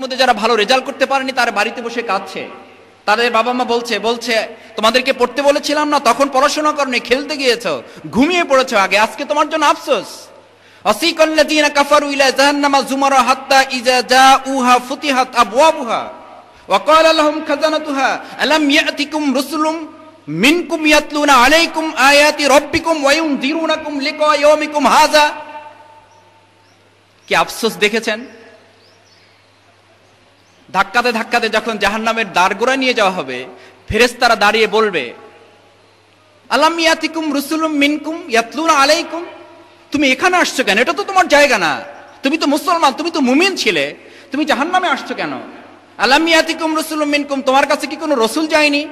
মধ্যে যারা ভালো রেজাল্ট করতে পারেনি তারা বাড়িতে বসে কাঁদছে। তাদের বাবা মা বলছে তোমাদেরকে পড়তে বলেছিলাম না, তখন পড়াশোনা করনি, খেলতে গিয়েছো, ঘুমিয়ে পড়েছো আগে, আজকে তোমার জন্য আফসোস। আসিকাল্লাযীনা কাফারু ইলা জাহান্নামা যুমারা হাত্তা ইযা জাউহা ফুতিহাত আবওয়াবুহা ওয়া ক্বালা লাহুম খাজানাতুহা আলাম ইয়াতিকুম রাসূলুম মিনকুম ইয়াতলুনা আলাইকুম আয়াতি রাব্বিকুম ওয়া ইউনযিরুনাকুম লিকা ইয়াউমিকুম হাযা। কি আফসোস দেখেছেন? ধাক্কাতে ধাক্কাতে যখন জাহান্নামের দ্বারগোড়ায় নিয়ে যাওয়া হবে, ফেরেশতারা দাঁড়িয়ে বলবে আলাম ইয়াতিকুম রাসূলুম মিনকুম ইয়াতলুনা আলাইকুম, তুমি এখানে আসছো কেন? এটা তো তোমার জায়গা না, তুমি তো মুসলমান, তুমি তো মুমিন ছিলে, তুমি জাহান্নামে আসছো কেন? আলাম ইয়াতিকুম রাসূলুম মিনকুম, তোমার কাছে কি কোনো রাসূল যায়নি?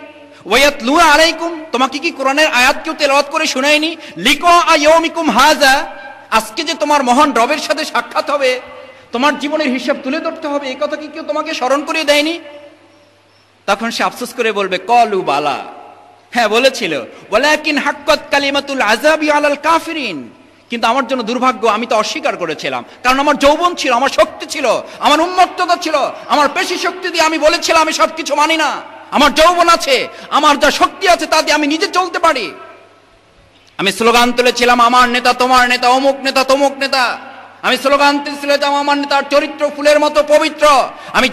ওয়া ইয়াতলুনা আলাইকুম, তোমাকে কি কোরআনের আয়াত কেউ তেলাওয়াত করে শোনায়নি? লিকা ইয়াউমিকুম হাযা, আজকে যে তোমার মহান রবের সাথে সাক্ষাৎ হবে, তোমার জীবনের হিসাব তুলে ধরতে হবে, এই কথা কি কেউ তোমাকে স্মরণ করিয়ে দেয়নি? তখন সে আফসোস করে বলবে কলু বালা, হ্যাঁ বলেছিল, ওয়ালাকিন হাক্কাত কালিমাতুল আযাবি আলাল কাফিরিন, কিন্তু আমার জন্য দুর্ভাগ্য, আমি তো অস্বীকার করেছিলাম, কারণ আমার যৌবন ছিল, আমার শক্তি ছিল, আমার উন্মত্ততা ছিল, আমার পেশি শক্তি দিয়ে আমি বলেছিলাম আমি সবকিছু মানি না। আমার যৌবন আছে, আমার যা শক্তি আছে তা দিয়ে আমি নিজে চলতে পারি। আমি স্লোগান তুলেছিলাম আমার নেতা তোমার নেতা, অমুক নেতা তমুক নেতা। আমি স্লোগান তুলেছিলাম আমার নেতার চরিত্র ফুলের মতো পবিত্র। আমি